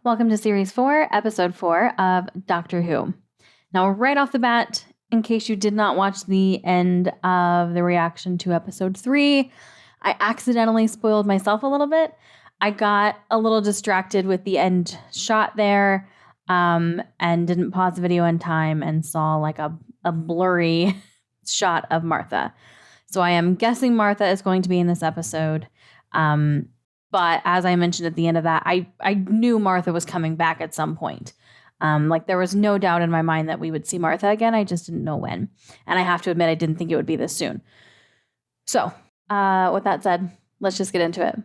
Welcome to Series 4, Episode 4 of Doctor Who. Now, right off the bat, in case you did not watch the end of the reaction to Episode 3, I accidentally spoiled myself a little bit. I got a little distracted with the end shot there and didn't pause the video in time and saw like a blurry shot of Martha. So I am guessing Martha is going to be in this episode. But as I mentioned at the end of that, I knew Martha was coming back at some point. Like there was no doubt in my mind that we would see Martha again. I just didn't know when. And I have to admit, I didn't think it would be this soon. So with that said, let's just get into it.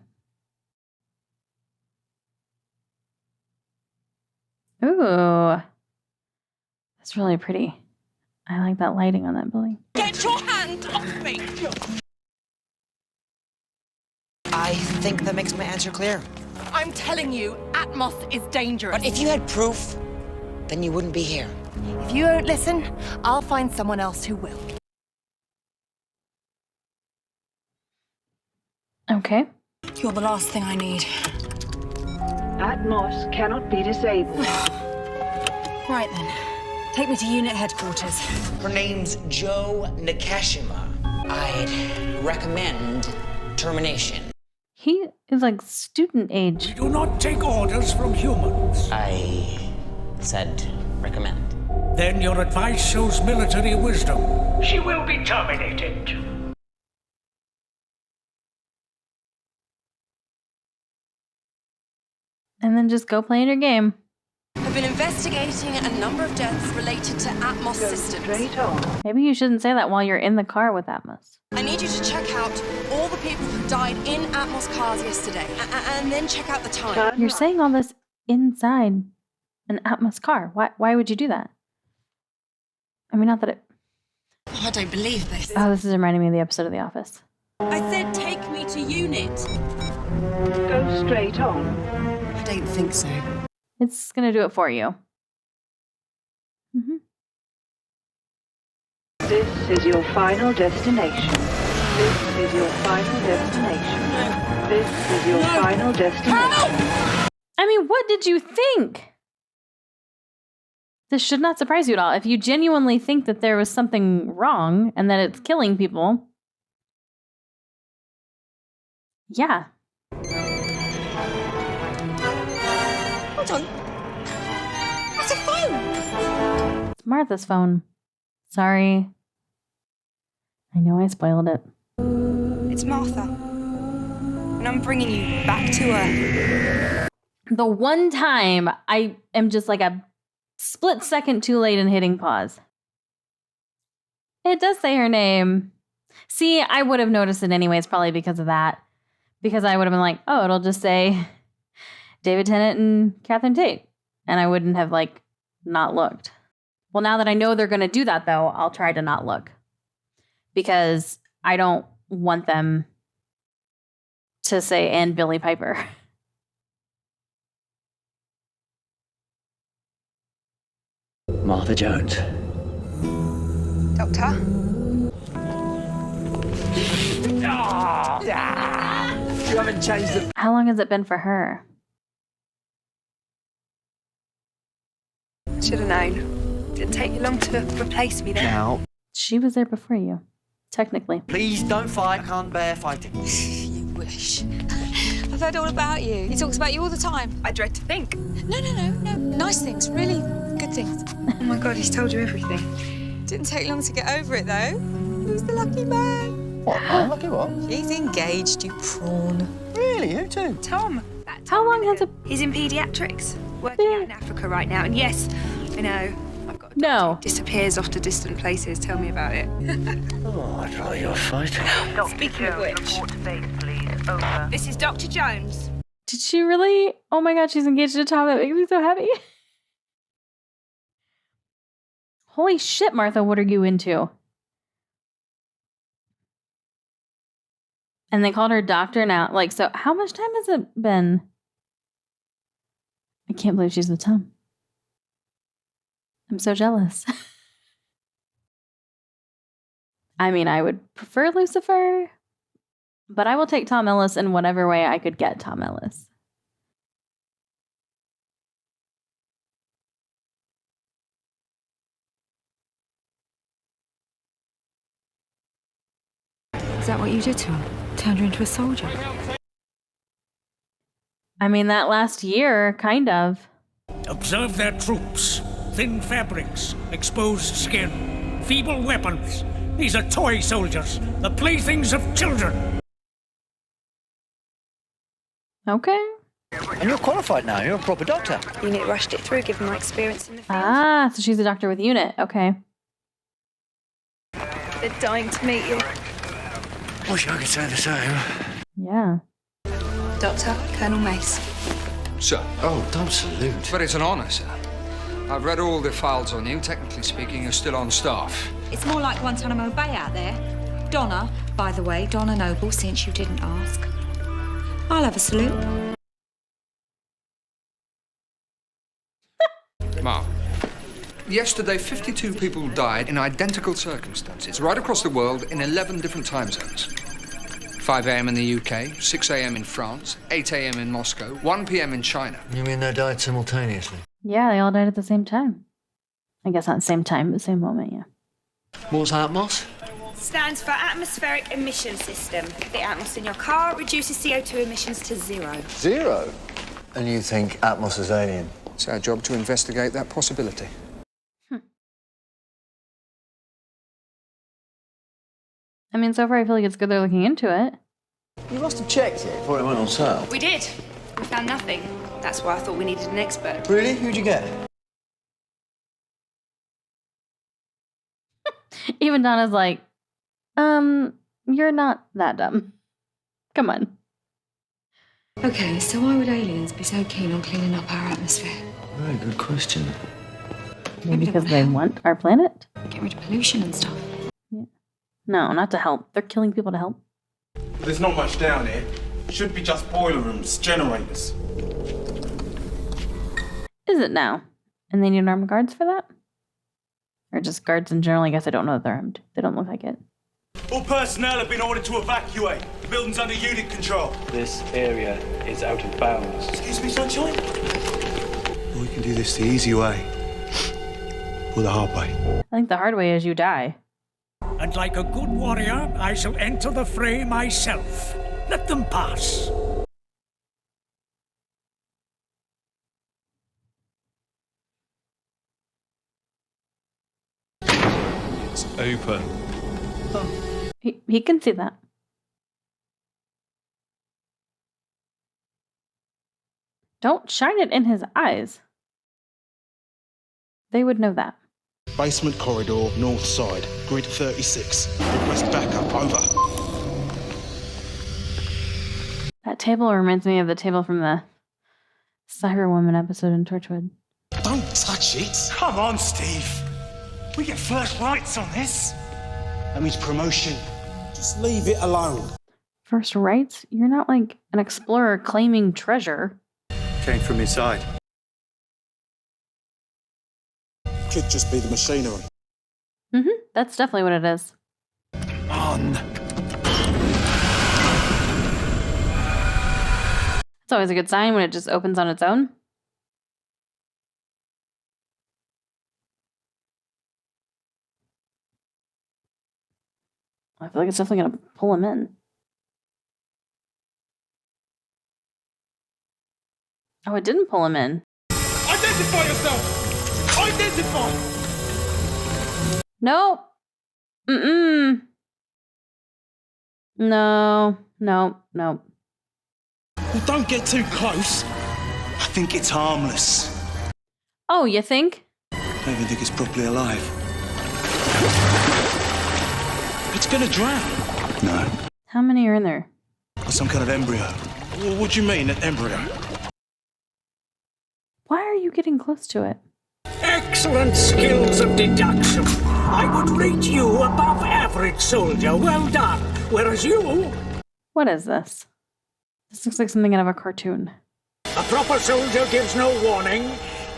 Ooh, that's really pretty. I like that lighting on that building. Get your hand off me! I think that makes my answer clear. I'm telling you, Atmos is dangerous. But if you had proof, then you wouldn't be here. If you won't listen, I'll find someone else who will. Okay. You're the last thing I need. Atmos cannot be disabled. Right then. Take me to unit headquarters. Her name's Joe Nakashima. I'd recommend termination. He is like student age. We do not take orders from humans. I said recommend. Then your advice shows military wisdom. She will be terminated. And then just go play in your game. I've been investigating a number of deaths related to Atmos systems. Straight on. Maybe you shouldn't say that while you're in the car with Atmos. I need you to check out all the people who died in Atmos cars yesterday, and then check out the time. You're saying all this inside an Atmos car. Why would you do that? I mean, not that it... Oh, I don't believe this. Oh, this is reminding me of the episode of The Office. I said take me to unit. Go straight on. I don't think so. It's going to do it for you. Mm-hmm. This is your final destination. This is your final destination. This is your final destination. I mean, what did you think? This should not surprise you at all. If you genuinely think that there was something wrong and that it's killing people, yeah. Hold on. That's a phone. It's Martha's phone. Sorry. I know I spoiled it. It's Martha. And I'm bringing you back to her. The one time I am just like a split second too late in hitting pause. It does say her name. See, I would have noticed it anyways, probably because of that. Because I would have been like, oh, it'll just say David Tennant and Catherine Tate. And I wouldn't have like not looked. Well, now that I know they're going to do that though, I'll try to not look. Because I don't want them to say, and Billie Piper. Martha Jones. Doctor? You haven't changed the... How long has it been for her? Should have known. Didn't take you long to replace me there. Now, She was there before you, technically. please don't fight. I can't bear fighting. You wish. I've heard all about you. He talks about you all the time. I dread to think. No. Nice things. Really good things. Oh my God, he's told you everything. Didn't take long to get over it, though. Who's the lucky man? What? Lucky what? He's engaged, you prawn. Really? Who to? Tom. How long has it... He's in paediatrics. Working out in Africa right now. And yes, I know. I've got a No. doctor who disappears off to distant places. Tell me about it. Oh, I'd rather you're fighting. Speaking of which, this is Dr. Jones. Did she really? Oh my God, she's engaged to Tom. That makes me so happy. Holy shit, Martha, what are you into? And they called her doctor now. Like, so how much time has it been? I can't believe she's with Tom. I'm so jealous. I mean, I would prefer Lucifer, but I will take Tom Ellis in whatever way I could get Tom Ellis. Is that what you did to him? Turned her into a soldier? I mean, that last year, kind of. Observe their troops. Thin fabrics, exposed skin, feeble weapons. These are toy soldiers, the playthings of children. Okay. And you're qualified now. You're a proper doctor. Unit rushed it through, given my experience in the field. Ah, so she's a doctor with unit. Okay. They're dying to meet you. Wish I could say the same. Yeah. Doctor, Colonel Mace. Sir. Oh, don't salute. But it's an honour, sir. I've read all the files on you. Technically speaking, you're still on staff. It's more like Guantanamo Bay out there. Donna, by the way, Donna Noble, since you didn't ask. I'll have a salute. Mark. Yesterday, 52 people died in identical circumstances, right across the world in 11 different time zones. 5 a.m. in the UK, 6 a.m. in France, 8 a.m. in Moscow, 1 p.m. in China. You mean they died simultaneously? Yeah, they all died at the same time. I guess not the same time, but same moment, yeah. What's Atmos? Stands for Atmospheric Emission System. The Atmos in your car reduces CO2 emissions to 0. 0? And you think Atmos is alien? It's our job to investigate that possibility. I mean, so far I feel like it's good they're looking into it. You must have checked it before it went on sale. We did. We found nothing. That's why I thought we needed an expert. Really? Who'd you get? Even Donna's like, you're not that dumb. Come on. Okay, so why would aliens be so keen on cleaning up our atmosphere? Very good question. Maybe because they want our planet? Get rid of pollution and stuff. Yeah. No, not to help. They're killing people to help. There's not much down here. Should be just boiler rooms, generators. Is it now? And they need armed guards for that? Or just guards in general? I guess I don't know that they're armed. They don't look like it. All personnel have been ordered to evacuate. The building's under unit control. This area is out of bounds. Excuse me, Sunshine? We can do this the easy way. Or the hard way. I think the hard way is you die. And like a good warrior, I shall enter the fray myself. Let them pass. It's open. He can see that. Don't shine it in his eyes. They would know that. Basement corridor, north side, grid 36. Request backup, over. That table reminds me of the table from the Cyberwoman episode in Torchwood. Don't touch it. Come on, Steve. We get first rights on this. That means promotion. Just leave it alone. First rights? You're not like an explorer claiming treasure. Came from inside. Could just be the machinery. That's definitely what it is. On. It's always a good sign when it just opens on its own. I feel like it's definitely going to pull him in. Oh, it didn't pull him in. Identify yourself! Identify! Nope. Mm-mm. No. Nope. Nope. Well, don't get too close. I think it's harmless. Oh, you think? I don't even think it's properly alive. It's gonna drown. No. How many are in there? Some kind of embryo. What do you mean, an embryo? Why are you getting close to it? Excellent skills of deduction. I would rate you above average, soldier. Well done. Whereas you... What is this? This looks like something out of a cartoon. A proper soldier gives no warning.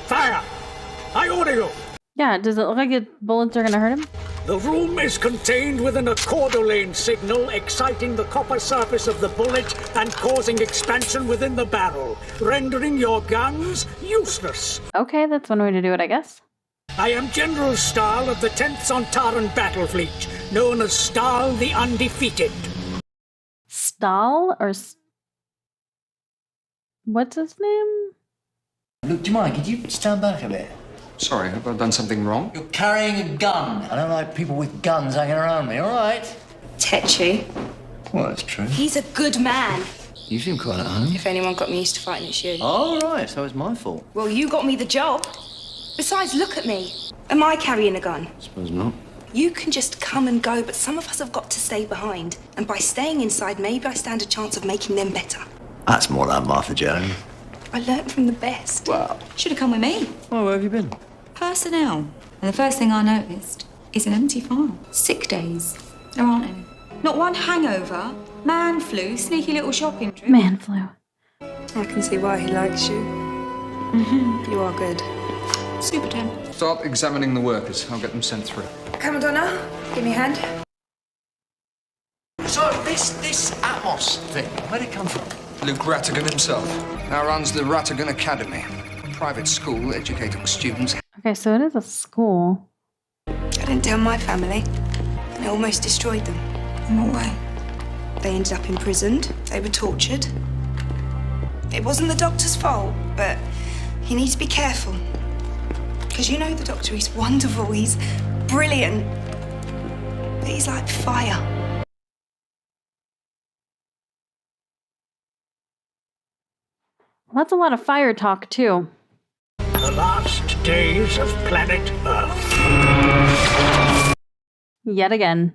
Fire! I order you. Yeah, does it look like bullets are going to hurt him? The room is contained within a Cordolane signal, exciting the copper surface of the bullet and causing expansion within the barrel, rendering your guns useless. Okay, that's one way to do it, I guess. I am General Stahl of the 10th Sontaran Battle Fleet, known as Stahl the Undefeated. Stahl or what's his name? Look, do you mind? Could you stand back a bit? Sorry, have I done something wrong? You're carrying a gun. I don't like people with guns hanging around me, all right? Tetchy. Well, that's true. He's a good man. You seem quite at home. If anyone got me used to fighting, it's you. Oh, right, so it's my fault. Well, you got me the job. Besides, look at me. Am I carrying a gun? Suppose not. You can just come and go, but some of us have got to stay behind. And by staying inside, maybe I stand a chance of making them better. That's more like Martha Jones. I learnt from the best. Wow. Should have come with me. Well, where have you been? Personnel. And the first thing I noticed is an empty file. Sick days. There aren't any. Not one hangover. Man flu, sneaky little shopping trip. Man flu. I can see why he likes you. You are good. Super temp. Start examining the workers. I'll get them sent through. Come on, Donna. Give me a hand. So, this Atmos thing, where'd it come from? Luke Rattigan himself. Now runs the Rattigan Academy, a private school educating students. Okay, so it is a school. I didn't tell my family. It almost destroyed them. In what way? They ended up imprisoned. They were tortured. It wasn't the doctor's fault, but you need to be careful. Because you know the doctor, he's wonderful, he's brilliant. But he's like fire. That's a lot of fire talk, too. The last days of planet Earth. Yet again.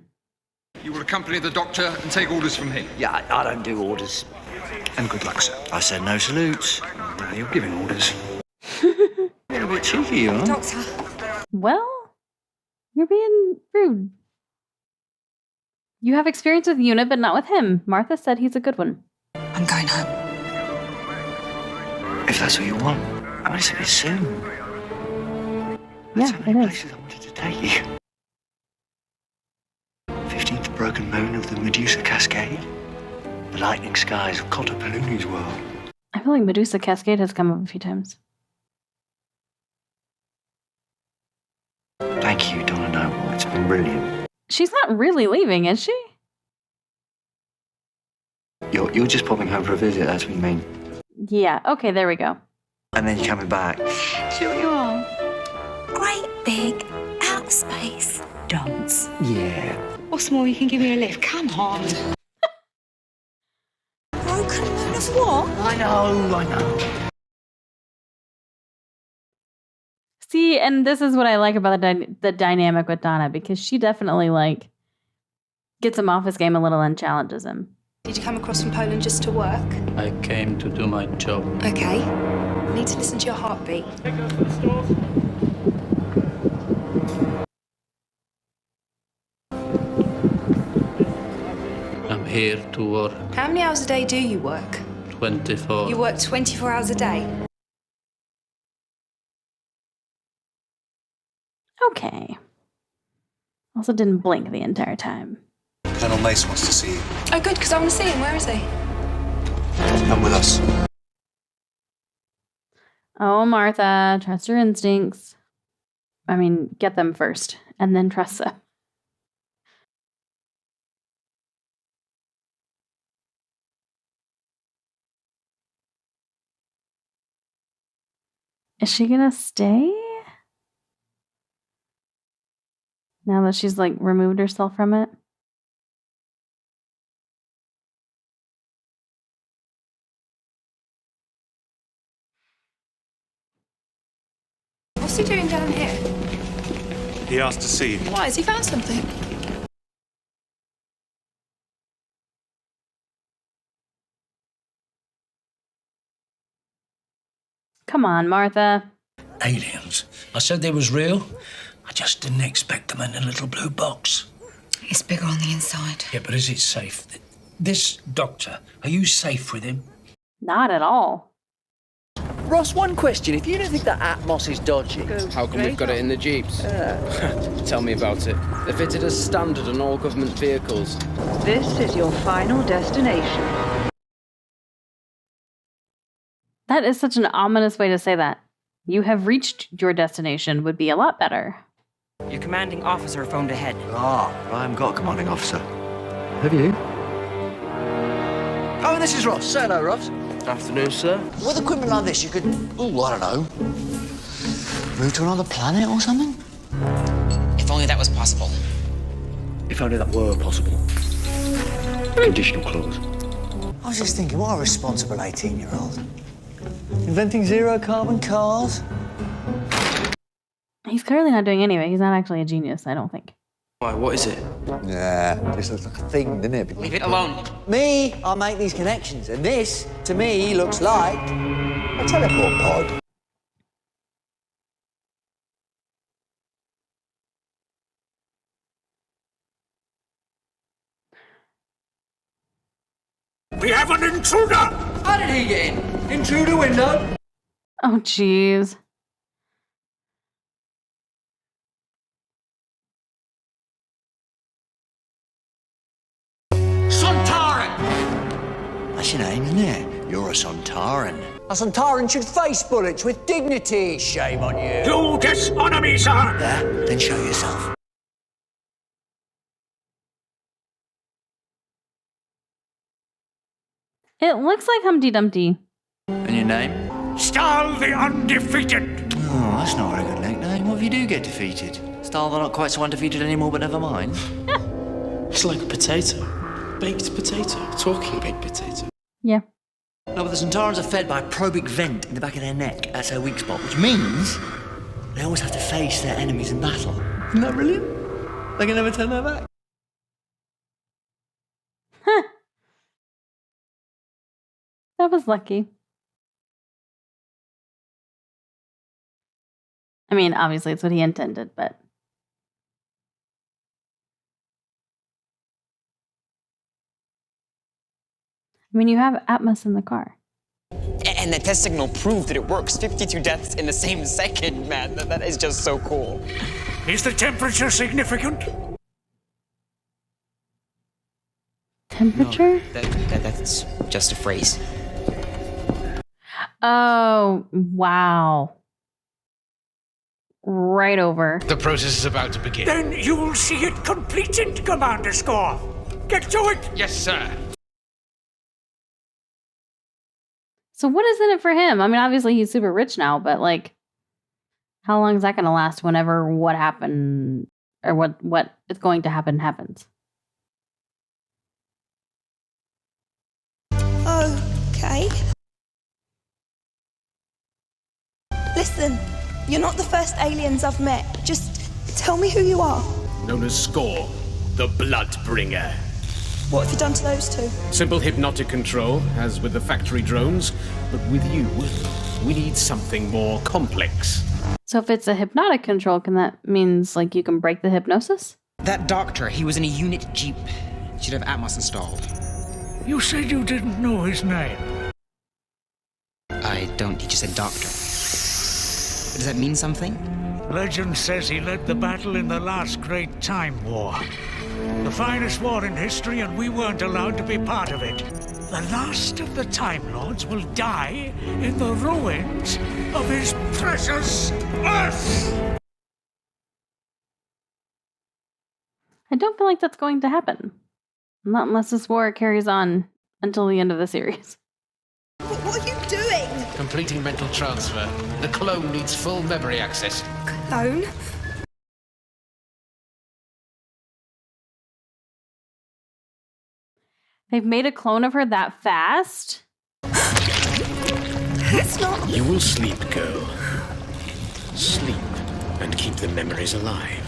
You will accompany the doctor and take orders from him. Yeah, I don't do orders. And good luck, sir. I said no salutes. Now you're giving orders. You're a bit cheeky, you are. Doctor. Well, you're being rude. You have experience with the unit, but not with him. Martha said he's a good one. I'm going home. If that's what you want. I mean, it's a bit soon. Yeah, so many it is. places I wanted to take you. 15th broken moon of the Medusa Cascade. The lightning skies of Kotapaluni's world. I feel like Medusa Cascade has come up a few times. Thank you, Donna Noble. It's been brilliant. She's not really leaving, is she? You're just popping home for a visit, that's what you mean. Yeah, okay, there we go. And then you're coming back. See what you are? Great big outer space dance. Yeah. What's more, you can give me a lift. Come on. Broken moon of what? I know. See, and this is what I like about the dynamic with Donna, because she definitely, like, gets him off his game a little and challenges him. Did you come across from Poland just to work? I came to do my job. Okay. I need to listen to your heartbeat. I'm here to work How many hours a day do you work? 24. You work 24 hours a day. Okay. Also didn't blink the entire time. Colonel Mace wants to see you. Oh, good, because I want to see him. Where is he? Come with us. Oh, Martha, trust your instincts. I mean, get them first, and then trust them. Is she gonna stay? Now that she's, like, removed herself from it? What's he doing down here? He asked to see you. Why? Has he found something? Come on, Martha. Aliens. I said they was real. I just didn't expect them in a little blue box. It's bigger on the inside. Yeah, but is it safe? This doctor, are you safe with him? Not at all. Ross, one question. If you don't think that Atmos is dodgy... How come we've got it in the Jeeps? Tell me about it. They're fitted as standard on all government vehicles. This is your final destination. That is such an ominous way to say that. You have reached your destination would be a lot better. Your commanding officer phoned ahead. Ah, I haven't got a commanding officer. Have you? Oh, and this is Ross. Say hello, Ross. Afternoon, sir. With equipment like this, you could, oh, I don't know, move to another planet or something? If only that was possible. If only that were possible. Conditional clause. I was just thinking, what a responsible 18-year-old. Inventing zero-carbon cars. He's clearly not doing anything. He's not actually a genius, I don't think. Why, what is it? Yeah, this looks like a thing, doesn't it? Leave it alone. Me, I make these connections, and this, to me, looks like a teleport pod. We have an intruder! How did he get in? Intruder window? Oh, jeez. Sontaran! That's your name, isn't it? You're a Sontaran. A Sontaran should face bullets with dignity. Shame on you. You dishonor me, sir! Yeah, then show yourself. It looks like Humpty Dumpty. And your name? Stahl the Undefeated! Oh, that's not a good nickname. What if you do get defeated? Stahl, they're not quite so undefeated anymore, but never mind. It's like a potato. Baked potato. Talking baked potato. Yeah. No, but the Sontarans are fed by a probic vent in the back of their neck. That's their weak spot, which means they always have to face their enemies in battle. Isn't that brilliant? They can never turn their back. Huh. That was lucky. I mean, obviously it's what he intended, but... I mean, you have Atmos in the car. And the test signal proved that it works. 52 deaths in the same second, man. That is just so cool. Is the temperature significant? Temperature? No, that's just a phrase. Oh, wow. Right over. The process is about to begin. Then you'll see it completed, Commander Score. Get to it! Yes, sir. So what is in it for him? I mean, obviously he's super rich now, but like, how long is that going to last whenever what happened or what is going to happen happens? Okay. Listen, you're not the first aliens I've met. Just tell me who you are. Known as Score, the Bloodbringer. What have you done to those two? Simple hypnotic control, as with the factory drones, but with you, we need something more complex. So if it's a hypnotic control, can that means like you can break the hypnosis? That doctor, he was in a unit jeep. Should have Atmos installed. You said you didn't know his name. I don't. He just said doctor. Does that mean something? Legend says he led the battle in the last great Time War. The finest war in history, and we weren't allowed to be part of it. The last of the Time Lords will die in the ruins of his precious Earth! I don't feel like that's going to happen. Not unless this war carries on until the end of the series. What are you doing? Completing mental transfer. The clone needs full memory access. Clone? They've made a clone of her that fast? That's not... You will sleep, girl. Sleep and keep the memories alive.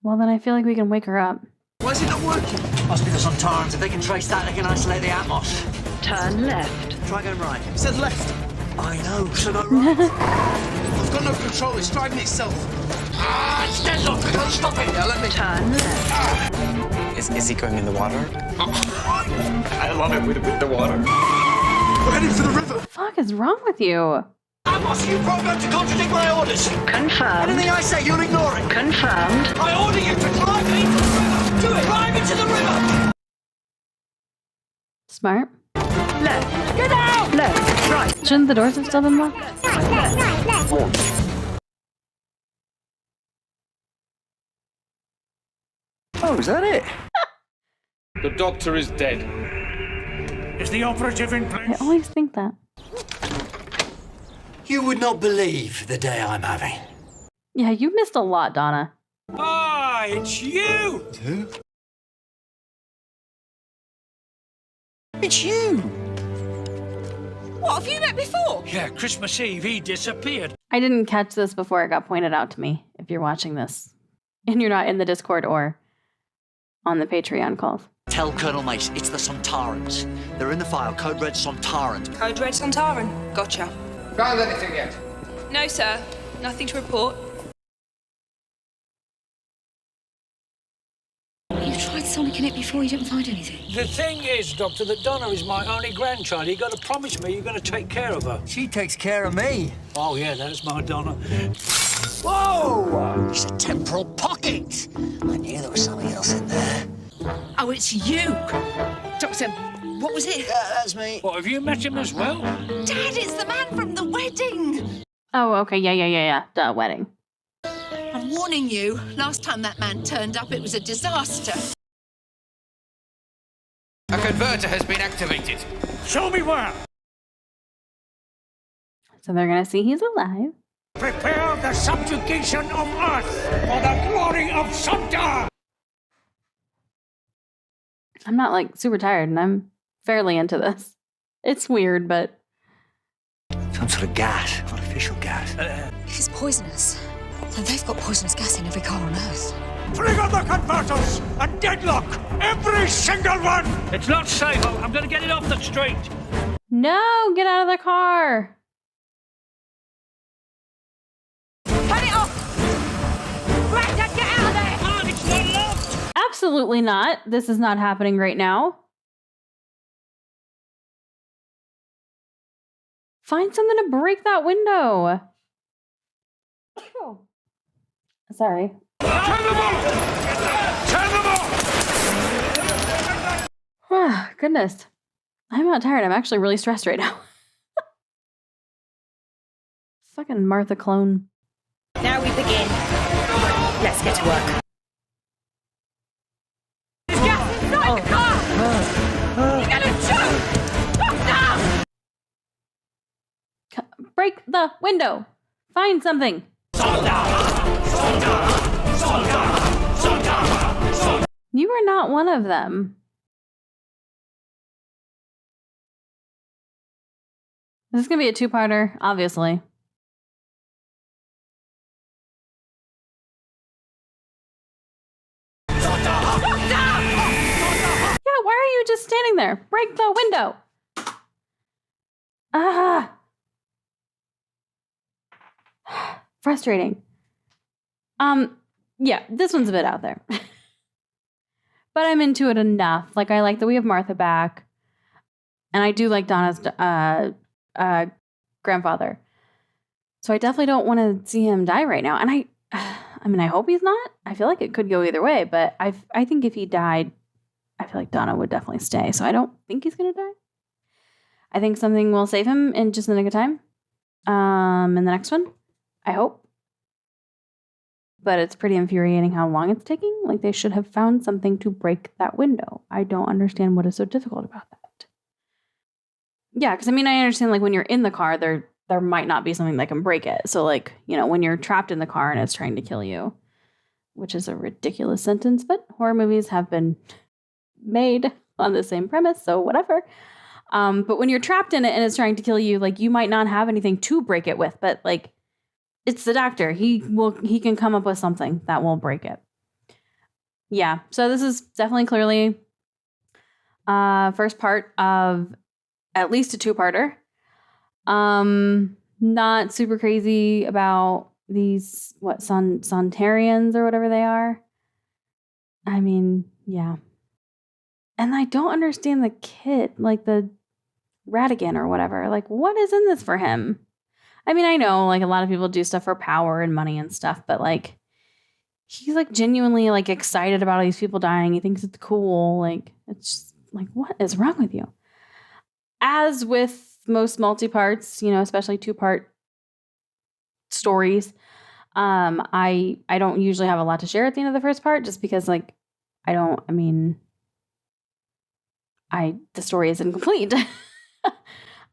Well, then I feel like we can wake her up. Why is it not working? Must be the Sontarans. If they can trace that, they can isolate the Atmos. Turn left. Try going right. It said left. I know, so go right. I've got no control. It's driving itself. It's deadlock. I can't stop it. Yeah, let me. Turn left. Is he going in the water? I love it with the water. We're heading for the river. What the fuck is wrong with you? Atmos, you programmed to contradict my orders. Confirmed. Anything I say, you'll ignore it. Confirmed. I order you to drive me into the river. Do it. Drive into the river. Smart. Left. Get out! Left. Right. Shouldn't the doors have still been locked? Oh, is that it? The doctor is dead. Is the operative in place? I always think that. You would not believe the day I'm having. Yeah, you missed a lot, Donna. Ah, it's you! Who? It's you! What, have you met before? Yeah, Christmas Eve, he disappeared. I didn't catch this before it got pointed out to me, if you're watching this. And you're not in the Discord or on the Patreon calls. Tell Colonel Mace it's the Sontarans. They're in the file, code red Sontaran. Code Red Sontaran. Gotcha. Found anything yet? No, sir. Nothing to report. You tried sonicking it before, you didn't find anything. The thing is, Doctor, that Donna is my only grandchild. You've got to promise me you're going to take care of her. She takes care of me. Oh, yeah, that's my Donna. Whoa! It's a temporal pocket. I knew there was something else in there. Oh, it's you. Doctor, what was it? That's me. What, have you met him as well? Dad, it's the man from the wedding. Oh, okay. Yeah. The wedding. I'm warning you. Last time that man turned up, it was a disaster. A converter has been activated. Show me where. So they're going to see he's alive. Prepare the subjugation of Earth for the glory of Sontar. I'm not like super tired and I'm fairly into this. It's weird, but. Some sort of gas, artificial gas. It's poisonous. And they've got poisonous gas in every car on Earth. Trigger the converters and deadlock every single one. It's not safe. I'm going to get it off the street. No, get out of the car. Turn it off. Brandon, get out of there. Oh, it's not locked. Absolutely not. This is not happening right now. Find something to break that window. Oh. Sorry. Turn them off! Turn them off! Goodness. I'm not tired. I'm actually really stressed right now. Fucking Martha clone. Now we begin. Let's get to work. There's gas inside the car! You're gonna choke! Stop! Break the window. Find something. You are not one of them. This is going to be a two-parter, obviously. Yeah, why are you just standing there? Break the window. Ah. Frustrating. Yeah, this one's a bit out there. But I'm into it enough. Like, I like that we have Martha back. And I do like Donna's grandfather. So I definitely don't want to see him die right now. And I mean, I hope he's not. I feel like it could go either way. But I think if he died, I feel like Donna would definitely stay. So I don't think he's going to die. I think something will save him in just the nick of time. In the next one, I hope. But it's pretty infuriating how long it's taking. Like, they should have found something to break that window. I don't understand what is so difficult about that. Yeah, because I mean, I understand, like, when you're in the car, there might not be something that can break it. So, like, you know, when you're trapped in the car and it's trying to kill you, which is a ridiculous sentence, but horror movies have been made on the same premise, so whatever. But when you're trapped in it and it's trying to kill you, like, you might not have anything to break it with, but, like, it's the doctor. He can come up with something that will break it. Yeah, so this is definitely clearly first part of at least a two-parter. Not super crazy about these, Sontarians or whatever they are. I mean, yeah. And I don't understand the kid, like the Radigan or whatever. Like, what is in this for him? I mean, I know, like, a lot of people do stuff for power and money and stuff, but, like, he's, like, genuinely, like, excited about all these people dying. He thinks it's cool. Like, it's just, like, what is wrong with you? As with most multi-parts, you know, especially two-part stories, I don't usually have a lot to share at the end of the first part just because, like, the story is incomplete.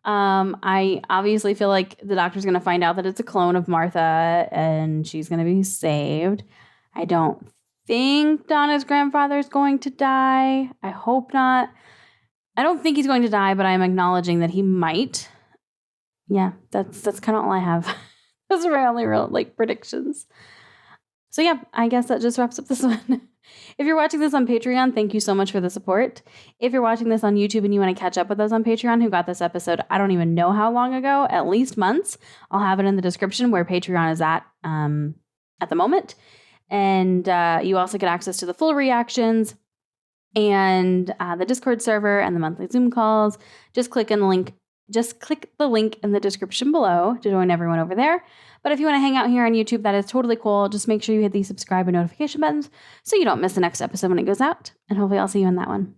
I obviously feel like the doctor's going to find out that it's a clone of Martha and she's going to be saved. I don't think Donna's grandfather is going to die. I hope not. I don't think he's going to die, but I'm acknowledging that he might. Yeah, that's kind of all I have. Those are my only real predictions. So yeah, I guess that just wraps up this one. If you're watching this on Patreon, thank you so much for the support. If you're watching this on YouTube and you want to catch up with those on Patreon who got this episode, I don't even know how long ago, at least months. I'll have it in the description where Patreon is at the moment. And you also get access to the full reactions and the Discord server and the monthly Zoom calls. Just click the link in the description below to join everyone over there. But if you want to hang out here on YouTube, that is totally cool. Just make sure you hit the subscribe and notification buttons so you don't miss the next episode when it goes out. And hopefully I'll see you in that one.